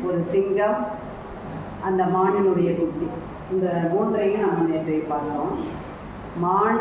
ஒரு சிங்கம், அந்த மானினுடைய குட்டி, இந்த மூன்றையும் நம்ம நேற்றை பார்த்தோம். மான்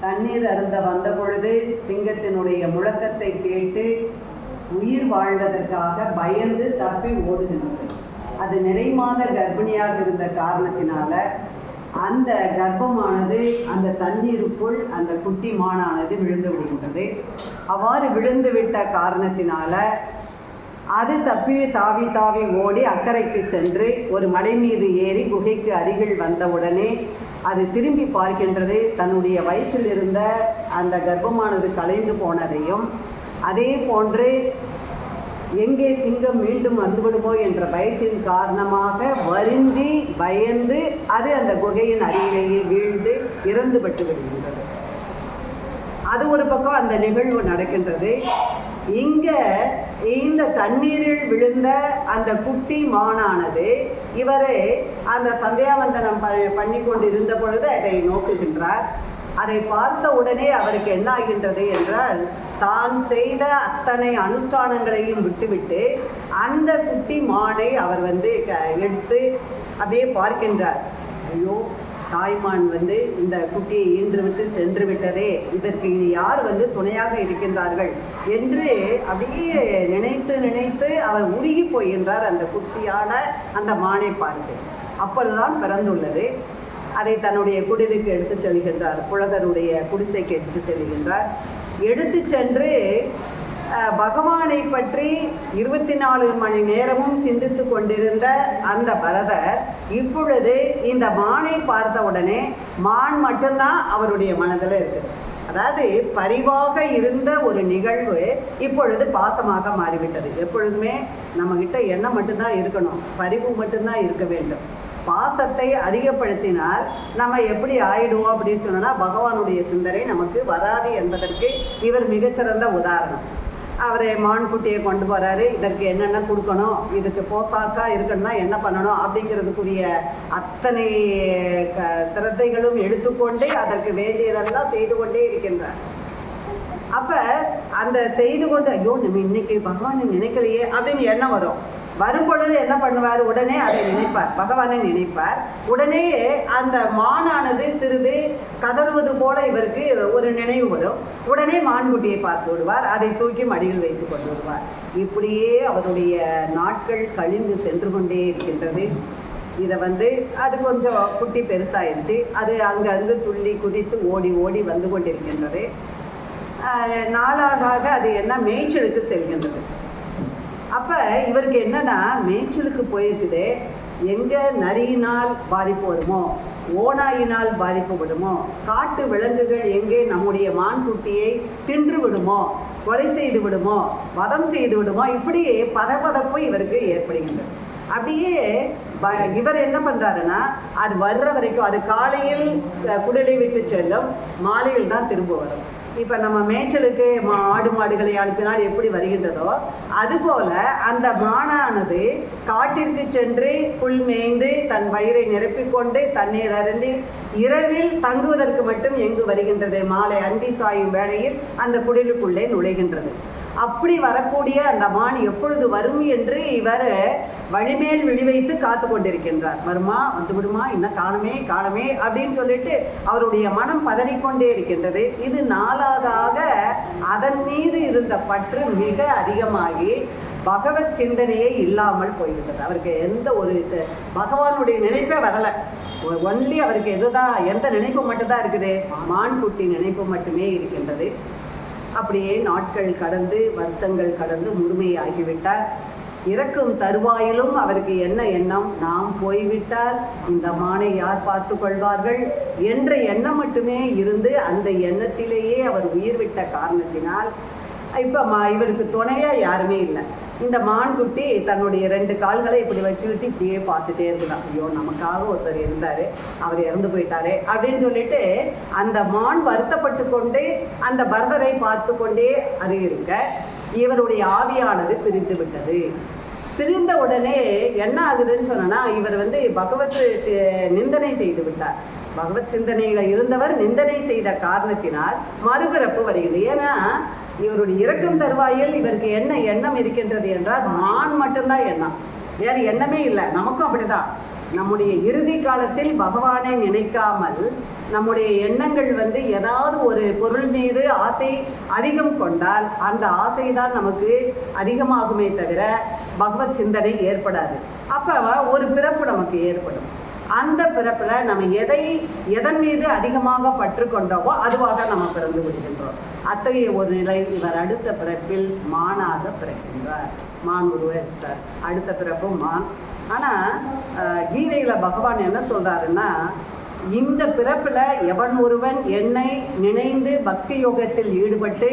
தண்ணீர் அருந்த வந்த பொழுது சிங்கத்தினுடைய முழக்கத்தை கேட்டு உயிர் வாழ்வதற்காக பயந்து தப்பி ஓடுகின்றது. அது நிறைமாத கர்ப்பிணியாக இருந்த காரணத்தினால அந்த கர்ப்பமானது அந்த தண்ணீருக்குள் அந்த குட்டி மானானது விழுந்து விடுகின்றது. அவ்வாறு விழுந்து விட்ட காரணத்தினால அது தப்பி தாவி தாவி ஓடி அக்கறைக்கு சென்று ஒரு மலை மீது ஏறி குகைக்கு அருகில் வந்தவுடனே அது திரும்பி பார்க்கின்றது. தன்னுடைய வயிற்றில் இருந்த அந்த கர்ப்பமானது கலைந்து போனதையும், அதே போன்று எங்கே சிங்கம் மீண்டும் வந்துவிடுமோ என்ற பயத்தின் காரணமாக வருந்தி பயந்து அது அந்த குகையின் அருகிலேயே வீழ்ந்து இறந்து பட்டு விடுகின்றது. அது ஒரு பக்கம் அந்த நிகழ்வு நடக்கின்றது. இங்கே இந்த தண்ணீரில் விழுந்த அந்த குட்டி மானானது இவரை அந்த சந்தியாவந்தனம் பண்ணி கொண்டு இருந்த பொழுது அதை நோக்குகின்றார். அதை பார்த்த உடனே அவருக்கு என்ன ஆகின்றது என்றால், தான் செய்த அத்தனை அனுஷ்டானங்களையும் விட்டுவிட்டு அந்த குட்டி மானை அவர் எடுத்து அப்படியே பார்க்கின்றார். ஐயோ, தாய்மான் இந்த குட்டியை ஈன்று விட்டு சென்று விட்டதே, இதற்கு இனி யார் துணையாக இருக்கின்றார்கள் என்று அப்படியே நினைத்து நினைத்து அவர் உருகி போகின்றார் அந்த குட்டியான அந்த மானை பார்த்து. அப்பொழுதுதான் பிறந்துள்ளது. அதை தன்னுடைய குடிலுக்கு எடுத்து செல்கின்றார். புலகருடைய குடிசைக்கு எடுத்து செல்கின்றார். எடுத்து சென்று பகவானை பற்றி 24 மணி நேரமும் சிந்தித்து கொண்டிருந்த அந்த பரதர் இப்பொழுது இந்த மானை பார்த்த உடனே மான் மட்டும்தான் அவருடைய மனதில் இருக்குது. அதாவது பரிவாக இருந்த ஒரு நிகழ்வு இப்பொழுது பாசமாக மாறிவிட்டது. எப்பொழுதுமே நம்மகிட்ட எண்ணம் மட்டும்தான் இருக்கணும், பரிவு மட்டும்தான் இருக்க வேண்டும். பாசத்தை அதிகப்படுத்தினால் நம்ம எப்படி ஆயிடுவோம் அப்படின்னு சொன்னால் பகவானுடைய சிந்தனை நமக்கு வராது என்பதற்கு இவர் மிகச்சிறந்த உதாரணம். அவரை மான்குட்டியை கொண்டு போகிறாரு. இதற்கு என்னென்ன கொடுக்கணும், இதுக்கு போசாக்காக இருக்கணும்னா என்ன பண்ணணும் அப்படிங்கிறதுக்குரிய அத்தனை சிரத்தைகளும் எடுத்துக்கொண்டே அதற்கு வேண்டியதெல்லாம் செய்து கொண்டே இருக்கின்றார். அப்போ அந்த செய்து கொண்டு ஐயோ நம்ம இன்னைக்கு பகவானை நினைக்கலையே அப்படின்னு எண்ணம் வரும் பொழுது என்ன பண்ணுவார், உடனே அதை நினைப்பார், பகவானை நினைப்பார். உடனே அந்த மானானது சிறிது கதறுவது போல இவருக்கு ஒரு நினைவு வரும். உடனே மான்குட்டியை பார்த்து விடுவார், அதை தூக்கி மடியில் வைத்து கொண்டு விடுவார். இப்படியே அவருடைய நாட்கள் கழிந்து சென்று கொண்டே இருக்கின்றது. இதை அது கொஞ்சம் குட்டி பெருசாயிருச்சு. அது அங்கங்கு துள்ளி குதித்து ஓடி ஓடி வந்து கொண்டிருக்கின்றது. நாளாக அது என்ன மேய்ச்சலுக்கு செல்கின்றது. அப்போ இவருக்கு என்னன்னா, மேய்ச்சலுக்கு போயிருக்குது, எங்கே நரியினால் பாதிப்பு வருமோ, ஓநாயினால் பாதிப்பு விடுமோ, காட்டு விலங்குகள் எங்கே நம்முடைய மான்குட்டியை தின்று விடுமோ, கொலை செய்து விடுமோ, வதம் செய்து விடுமோ, இப்படியே பதப்பதப்பு இவருக்கு ஏற்படுகின்றது. அப்படியே இவர் என்ன பண்ணுறாருன்னா, அது வர்ற வரைக்கும், அது காலையில் குடலை விட்டு செல்லும், மாலையில் தான் திரும்ப வரும். இப்போ நம்ம மேய்ச்சலுக்கு ஆடு மாடுகளை அனுப்பினால் எப்படி வருகின்றதோ அதுபோல் அந்த மானானது காட்டிற்கு சென்று புல் மேய்ந்து தன் வயிறை நிரப்பிக்கொண்டு தண்ணீர் அருந்தி இரவில் தங்குவதற்கு மட்டும் எங்கு வருகின்றது, மாலை அந்தி சாயும் வேளையில் அந்த குடிலுக்குள்ளே நுழைகின்றது. அப்படி வரக்கூடிய அந்த மான் எப்பொழுது வரும் என்று இவர் வழிமேல் விழி வைத்து காத்து கொண்டிருக்கின்றார். வருமா, வந்து விடுமா, இன்னும் காணமே அப்படின்னு சொல்லிட்டு அவருடைய மனம் பதறிக்கொண்டே இருக்கின்றது. இது நாளாக அதன் மீது இருந்த பற்று மிக அதிகமாகி பகவத் சிந்தனையே இல்லாமல் போய்விட்டது. அவருக்கு எந்த ஒரு பகவானுடைய நினைப்பே வரலை. ஒன்லி அவருக்கு எந்த நினைப்பு மட்டும்தான் இருக்குது, மான்குட்டி நினைப்பு மட்டுமே இருக்கின்றது. அப்படியே நாட்கள் கடந்து வருஷங்கள் கடந்து முதுமையாகிவிட்டார். இறக்கும் தருவாயிலும் அவருக்கு என்ன எண்ணம், நாம் போய்விட்டால் இந்த மானை யார் பார்த்து கொள்வார்கள் என்ற எண்ணம் மட்டுமே இருந்து அந்த எண்ணத்திலேயே அவர் உயிர் விட்ட காரணத்தினால் இப்போ இவருக்கு துணையாக யாருமே இல்லை. இந்த மான்குட்டி தன்னுடைய 2 கால்களை இப்படி வச்சுக்கிட்டு இப்படியே பார்த்துட்டே இருக்கலாம். ஐயோ, நமக்காக ஒருத்தர் இருந்தார், அவர் இறந்து போயிட்டாரே அப்படின்னு சொல்லிட்டு அந்த மான் வருத்தப்பட்டு கொண்டே அந்த பரதரை பார்த்து கொண்டே அது இருக்க இவருடைய ஆவியானது பிரிந்து விட்டது. பிரிந்த உடனே என்ன ஆகுதுன்னு சொன்னா, இவர் பகவத் நிந்தனை செய்து விட்டார். பகவத் சிந்தனையில் இருந்தவர் நிந்தனை செய்த காரணத்தினால் மறுபிறப்பு வருகிறது. ஏன்னா இவருடைய இறக்கும் தருவாயில் இவருக்கு என்ன எண்ணம் இருக்கின்றது என்றால் மான் மட்டும்தான் எண்ணம். வேறு எண்ணமே இல்லை. நமக்கும் அப்படிதான். நம்முடைய இறுதி காலத்தில் பகவானை நினைக்காமல் நம்முடைய எண்ணங்கள் ஏதாவது ஒரு பொருள் மீது ஆசை அதிகம் கொண்டால் அந்த ஆசை தான் நமக்கு அதிகமாகுமே தவிர பகவத் சிந்தனை ஏற்படாது. அப்போ ஒரு பிறப்பு நமக்கு ஏற்படும். அந்த பிறப்பில் நம்ம எதன் மீது அதிகமாக பற்று கொண்டோமோ அதுவாக நம்ம பிறந்து விடுகின்றோம். அத்தகைய ஒரு நிலை இவர் அடுத்த பிறப்பில் மானாக பிறக்கின்றார். மான் உருவார். அடுத்த பிறப்பும் மான். ஆனால் கீதையில் பகவான் என்ன சொல்கிறாருன்னா, இந்த பிறப்பில் எவன் ஒருவன் என்னை நினைந்து பக்தி யோகத்தில் ஈடுபட்டு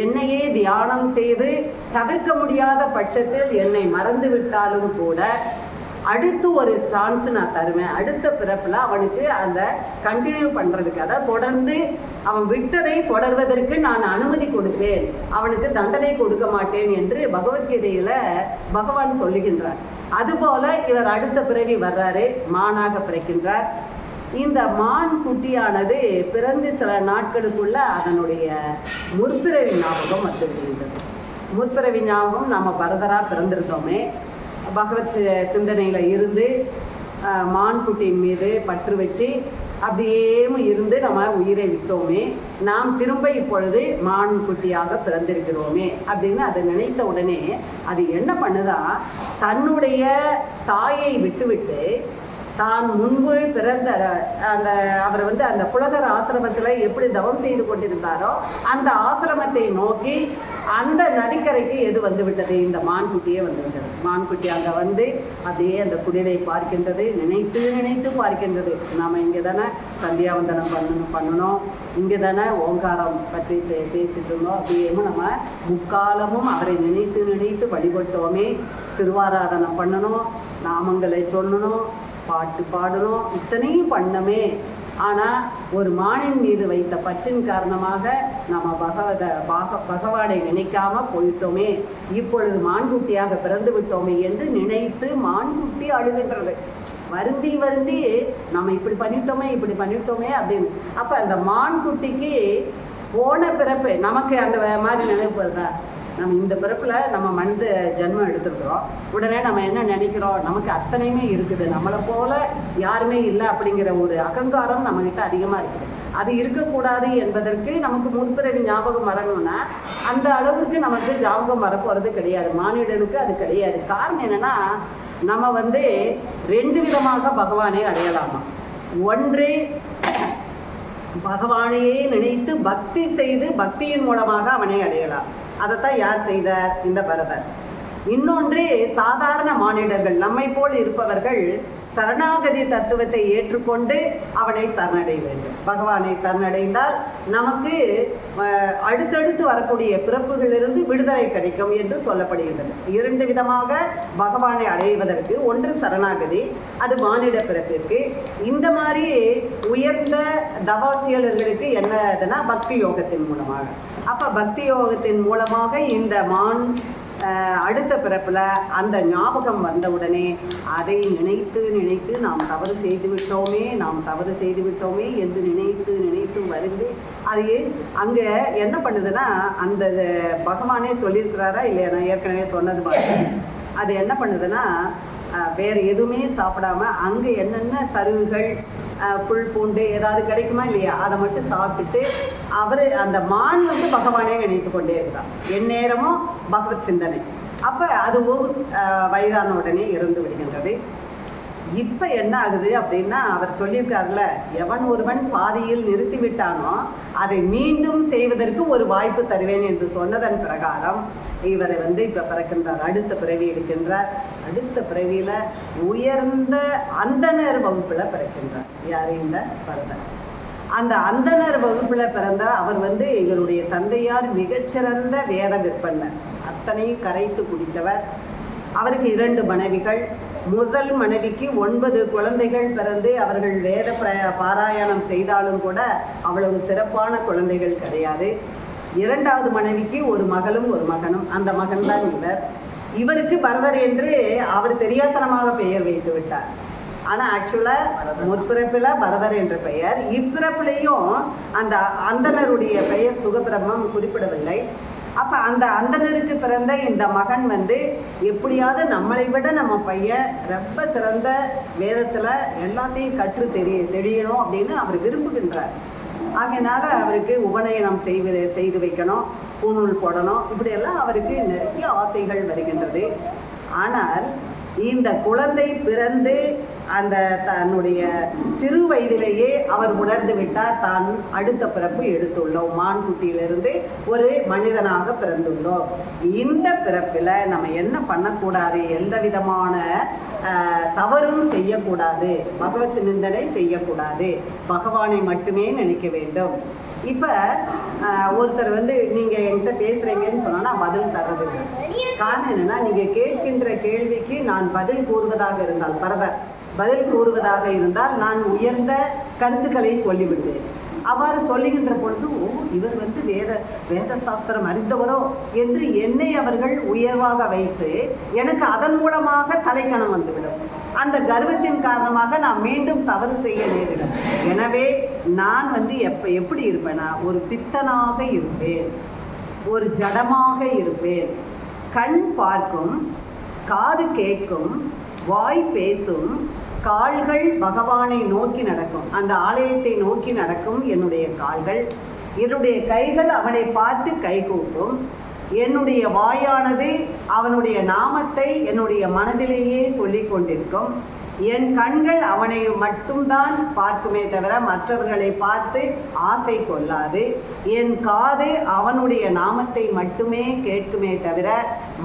என்னையே தியானம் செய்து தவிர்க்க முடியாத பட்சத்தில் என்னை மறந்து விட்டாலும் கூட அடுத்து ஒரு சான்ஸ் நான் தருவேன். அடுத்த பிறப்பில் அவனுக்கு அந்த கண்டினியூ பண்ணுறதுக்கு, அதாவது தொடர்ந்து அவன் விட்டதை தொடர்வதற்கு நான் அனுமதி கொடுப்பேன், அவனுக்கு தண்டனை கொடுக்க மாட்டேன் என்று பகவத்கீதையில் பகவான் சொல்லுகின்றார். அதுபோல் இவர் அடுத்த பிறவி வர்றாரு, மானாக பிறக்கின்றார். இந்த மான் குட்டியானது பிறந்து சில நாட்களுக்குள்ள அதனுடைய முற்பிறவி ஞாபகம் வந்துவிடுகின்றது. முற்பிறவி ஞாபகம் நம்ம பரதராக பிறந்திருந்தோமே, பகவத் சிந்தனையில் இருந்து மான்குட்டியின் மீது பற்று வச்சு அப்படியே இருந்து நம்ம உயிரை விட்டோமே, நாம் திரும்ப இப்பொழுது மான்குட்டியாக பிறந்திருக்கிறோமே அப்படின்னு அதை நினைத்த உடனே அது என்ன பண்ணுதா, தன்னுடைய தாயை விட்டுவிட்டு தான் முன்பு பிறந்த அந்த அவர் அந்த புலகர் ஆசிரமத்தில் எப்படி தவம் செய்து கொண்டிருந்தாரோ அந்த ஆசிரமத்தை நோக்கி அந்த நதிக்கரைக்கு எது விட்டது, இந்த மான்குட்டியே விட்டது. மான்குட்டி அங்கே அப்படியே அந்த குடிலை பார்க்கின்றது, நினைத்து நினைத்து பார்க்கின்றது. நாம் இங்கே தானே சந்தியாவந்தனம் பண்ணணும், இங்கே தானே ஓங்காரம் பற்றி பேசிட்டு இருந்தோம், அப்படியே நம்ம முக்காலமும் அவரை நினைத்து நினைத்து வழிபட்டோமே, திருவாராதனம் பண்ணணும், நாமங்களை சொல்லணும், பாட்டு பாடணும், இத்தனையும் பண்ணமே. ஆனால் ஒரு மானின் மீது வைத்த பற்றின் காரணமாக நம்ம பகவானை நினைக்காம போயிட்டோமே, இப்பொழுது மான்குட்டியாக பிறந்து விட்டோமே என்று நினைத்து மான்குட்டி அழுகின்றது. வருந்தி வருந்தி நம்ம இப்படி பண்ணிட்டோமே அப்படின்னு. அப்போ அந்த மான்குட்டிக்கு போன பிறப்பு நமக்கு அந்த மாதிரி நினைப்பு வருதா, நம்ம இந்த பிறப்பில் நம்ம மனித ஜென்மம் எடுத்துருக்குறோம், உடனே நம்ம என்ன நினைக்கிறோம், நமக்கு அத்தனையுமே இருக்குது, நம்மளை போல யாருமே இல்லை அப்படிங்கிற ஒரு அகங்காரம் நம்மகிட்ட அதிகமாக இருக்குது. அது இருக்கக்கூடாது என்பதற்கு நமக்கு முற்பிறவி ஞாபகம் வரணும்னா அந்த அளவுக்கு நமக்கு ஞாபகம் வரப்போகிறது கிடையாது. மானிடனுக்கு அது கிடையாது. காரணம் என்னென்னா, நம்ம ரெண்டு விதமாக பகவானை அடையலாமா. ஒன்று, பகவானையே நினைத்து பக்தி செய்து பக்தியின் மூலமாக அவனை அடையலாம். அதைத்தான் யார் செய்தார், இந்த பரதர். இன்னொன்று, சாதாரண மானிடர்கள் நம்மை போல் இருப்பவர்கள் சரணாகதி தத்துவத்தை ஏற்றுக்கொண்டு அவனை சரணடைய வேண்டும். பகவானை சரணடைந்தால் நமக்கு அடுத்தடுத்து வரக்கூடிய பிறப்புகளிலிருந்து விடுதலை கிடைக்கும் என்று சொல்லப்படுகின்றது. இரண்டு விதமாக பகவானை அடைவதற்கு, ஒன்று சரணாகதி, அது மானிட பிறப்பிற்கு. இந்த மாதிரி உயர்ந்த தவாசியலர்களுக்கு என்னதுன்னா பக்தி யோகத்தின் மூலமாக. அப்போ பக்தி யோகத்தின் மூலமாக இந்த மான் அடுத்த பிறப்பில் அந்த ஞாபகம் வந்தவுடனே அதை நினைத்து நினைத்து நாம் தவறு செய்து விட்டோமே என்று நினைத்து வருந்து அதையே அங்கே என்ன பண்ணுதுன்னா, அந்த பகவானே சொல்லியிருக்கிறாரா இல்லையா, நான் ஏற்கனவே சொன்னது மாதிரி அது என்ன பண்ணுதுன்னா, வேறு எதுவுமே சாப்பிடாம அங்கே என்னென்ன சருகுகள் புல் பூண்டு ஏதாவது கிடைக்குமா இல்லையா அதை மட்டும் சாப்பிட்டுட்டு அவர் அந்த மான் பகவானே நினைத்து கொண்டே இருக்கிறார். எந்நேரமும் பகவத் சிந்தனை. அப்போ அதுவும் வயதான உடனே இறந்து விடுகின்றது. இப்போ என்ன ஆகுது அப்படின்னா, அவர் சொல்லியிருக்காருல, எவன் ஒருவன் பாதியில் நிறுத்திவிட்டானோ அதை மீண்டும் செய்வதற்கு ஒரு வாய்ப்பு தருவேன் என்று சொன்னதன் பிரகாரம் இவரை இப்போ பிறக்கின்றார். அடுத்த பிறவி எடுக்கின்றார். அடுத்த பிறவியில் உயர்ந்த அந்தனர் வகுப்பில் பிறக்கின்றார். யார், இந்த பரதர். அந்த அந்தனர் வகுப்பில் பிறந்த அவர் இவருடைய தந்தையார் மிகச்சிறந்த வேத விற்பனர், அத்தனையும் கரைத்து குடித்தவர். அவருக்கு 2 மனைவிகள். முதல் மனைவிக்கு 9 குழந்தைகள் பிறந்து அவர்கள் வேத பாராயணம் செய்தாலும் கூட அவ்வளவு சிறப்பான குழந்தைகள் கிடையாது. 2வது மனைவிக்கு ஒரு மகளும் ஒரு மகனும். அந்த மகன் தான் இவருக்கு பரதர் என்று அவர் தெரியாத்தனமாக பெயர் வைத்து விட்டார். ஆனால் ஆக்சுவலாக முற்பிறப்பில் பரதர் என்ற பெயர், இப்பிறப்பிலையும் அந்த அந்தனருடைய பெயர் சுகபிரம்மம் குறிப்பிடவில்லை. 2வது மனைவிக்கு 9 குழந்தைகள் பிறந்து அவர்கள் வேத பாராயணம் செய்தாலும் கூட அவ்வளவு சிறப்பான குழந்தைகள் கிடையாது. 3வது மனைவிக்கு ஒரு மகனும் ஒரு மகனும். அந்த மகன் தான் இவர். இவருக்கு பரதர் என்று பெயர். ஆனால் ஆக்சுவலாக முற்பிறப்பில் பரதர் என்ற பெயர் சுகபிரம்மம் குறிப்பிடவில்லை. அப்போ அந்த அந்தணருக்கு பிறந்த இந்த மகன் வந்து எப்படியாவது நம்மளை விட நம்ம பையன் ரொம்ப சிறந்த வேதத்தில் எல்லாத்தையும் கற்று தெரியணும் அப்படின்னு அவர் விரும்புகின்றார். ஆகையினால அவருக்கு உபநயனம் செய்து வைக்கணும், பூணூல் போடணும், இப்படியெல்லாம் அவருக்கு நிறைய ஆசைகள் வருகின்றது. ஆனால் இந்த குழந்தை பிறந்து அந்த தன்னுடைய சிறு வயதிலேயே அவர் உணர்ந்து விட்டார், தான் அடுத்த பிறப்பு எடுத்துள்ளோம், மான்குட்டியிலிருந்து ஒரு மனிதனாக பிறந்துள்ளோம். இந்த பிறப்பில் நம்ம என்ன பண்ணக்கூடாது, எந்த விதமான தவறும் செய்யக்கூடாது, பகவத் நிந்தனை செய்யக்கூடாது, பகவானை மட்டுமே நினைக்க வேண்டும். இப்போ ஒருத்தர் வந்து நீங்கள் என்கிட்ட பேசுகிறீங்கன்னு சொன்னால் நான் பதில் தர்றது. காரணம் என்னென்னா, நீங்கள் கேட்கின்ற கேள்விக்கு நான் பதில் கூறுவதாக இருந்தால் பதில் கூறுவதாக இருந்தால் நான் உயர்ந்த கருத்துக்களை சொல்லிவிடுவேன். அவ்வாறு சொல்லுகின்ற பொழுது, இவர் வந்து வேத சாஸ்திரம் அறிந்தவரோ என்று என்னை அவர்கள் உயர்வாக வைத்து எனக்கு அதன் மூலமாக தலைக்கணம் வந்துவிடும். அந்த கர்வத்தின் காரணமாக நான் மீண்டும் தவறு செய்ய நேரிடும். எனவே நான் வந்து எப்படி இருப்பேன்னா, ஒரு பித்தனாக இருப்பேன், ஒரு ஜடமாக இருப்பேன். கண் பார்க்கும், காது கேட்கும், வாய் பேசும், கால்கள் பகவானை நோக்கி நடக்கும், அந்த ஆலயத்தை நோக்கி நடக்கும் என்னுடைய கால்கள். என்னுடைய கைகள் அவனை பார்த்து கை கூட்டும். என்னுடைய வாயானது அவனுடைய நாமத்தை என்னுடைய மனதிலேயே சொல்லி கொண்டிருக்கும். என் கண்கள் அவனை மட்டும்தான் பார்க்குமே தவிர மற்றவர்களை பார்த்து ஆசை கொள்ளாது. என் காது அவனுடைய நாமத்தை மட்டுமே கேட்குமே தவிர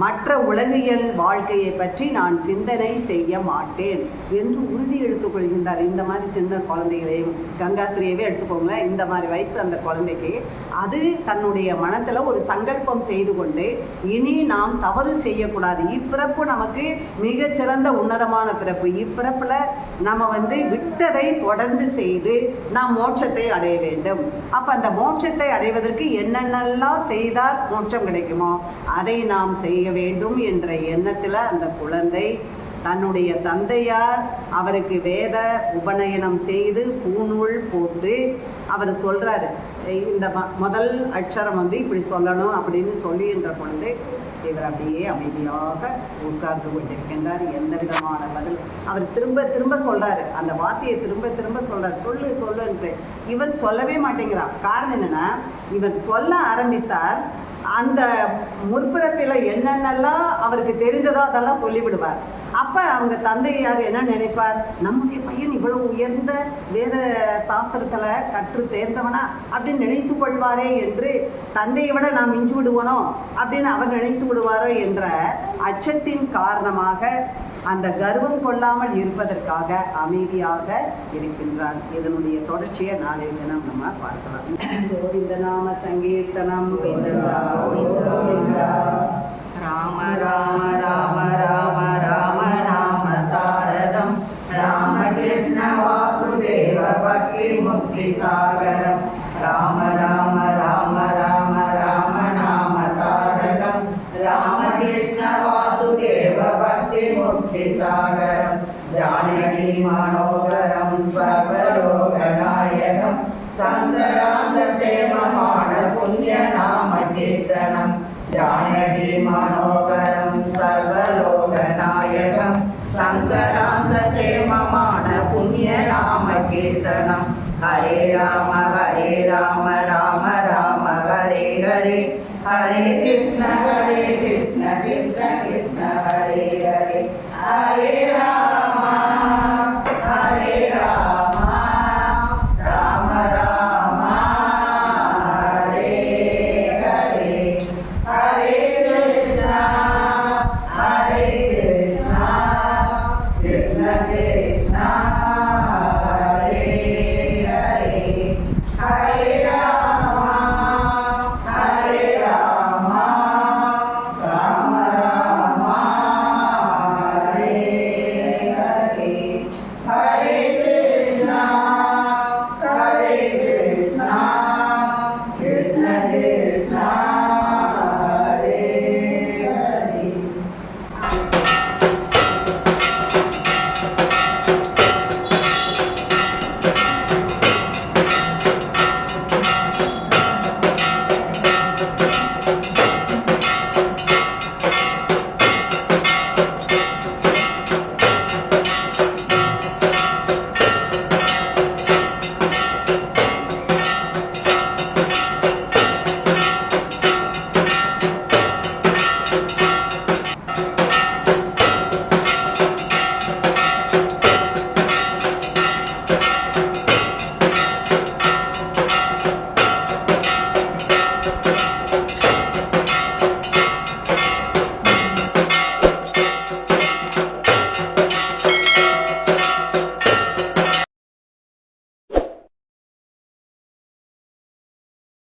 மற்ற உலகியல் வாழ்க்கையை பற்றி நான் சிந்தனை செய்ய மாட்டேன் என்று உறுதி எடுத்துக்கொள்கின்றார். இந்த மாதிரி சின்ன குழந்தைகளையும் கங்காஸ்ரீயவே எடுத்துக்கோங்களேன். இந்த மாதிரி வயசு அந்த குழந்தைக்கு அது தன்னுடைய மனத்தில் ஒரு சங்கல்பம் செய்து கொண்டு, இனி நாம் தவறு செய்யக்கூடாது, இப்பிறப்பு நமக்கு மிகச்சிறந்த உன்னதமான பிறப்பு, இப்பிறப்பில் நம்ம வந்து விட்டதை தொடர்ந்து செய்து நாம் மோட்சத்தை அடைய வேண்டும். அப்போ அந்த மோட்சத்தை அடைவதற்கு என்னென்னலாம் செய்தால் மோட்சம் கிடைக்குமோ அதை நாம் செய்ய வேண்டும் என்ற எண்ணத்தில் அந்த குழந்தை தன்னுடைய தந்தையார் அவருக்கு வேத உபநயனம் செய்து பூநூல் போட்டு அவர் சொல்கிறாரு, இந்த முதல் அக்ஷரம் வந்து இப்படி சொல்லணும் அப்படின்னு சொல்லுகின்ற பொழுது இவர் அப்படியே அமைதியாக உட்கார்ந்து கொண்டிருக்கின்றார். எந்த விதமான பதில் அவர் திரும்ப திரும்ப சொல்கிறாரு, அந்த வார்த்தையை திரும்ப திரும்ப சொல்கிறார், சொல்லுன்ட்டு. இவன் சொல்லவே மாட்டேங்கிறான். காரணம் என்னென்னா, இவன் சொல்ல ஆரம்பித்தார், அந்த முற்பிறப்பில் என்னென்னலாம் அவருக்கு தெரிந்ததோ அதெல்லாம் சொல்லிவிடுவார். அப்போ அவங்க தந்தையார் என்ன நினைப்பார், நம்முடைய பையன் இவ்வளவு உயர்ந்த வேத சாஸ்திரத்தில் கற்று தேர்ந்தவனா அப்படின்னு நினைத்து கொள்வாரே என்று, தந்தையை விட நாம் மிஞ்சி விடுவோனோ அப்படின்னு அவர் நினைத்து விடுவாரோ என்ற அச்சத்தின் காரணமாக அந்த கர்வம் கொள்ளாமல் இருப்பதற்காக அமைதியாக இருக்கின்றான். இதனுடைய தொடர்ச்சியை நாளைய தினம் நம்ம பார்க்கலாம். கோவிந்த நாம சங்கீர்த்தனம். ராம ராம ராம ராம ராம ராம தாரதம் ராமகிருஷ்ண வாசுதேவ பக்தி முக்தி சாகரம். ராம ராம ராம ராம ராம நாம தாரகம் ராமகிருஷ்ண வாசுதேவ பக்தி முக்தி சாகரம். ஜானகி மனோகரம் சர்வலோக நாயகம் சங்கராந்த சேமமான புண்ணிய நாம கீர்த்தனம். ஜானகி மனோகரம் சர்வலோக நாயகம் சங்கராந்த சேமமான புண்ணிய நாம கீர்த்தனம். ஹரே ராம ராம ராம ஹரே ஹரே, ஹரே கிருஷ்ண கிருஷ்ண கிருஷ்ண கிருஷ்ண ஹரே ஹரே, ஹரே ராம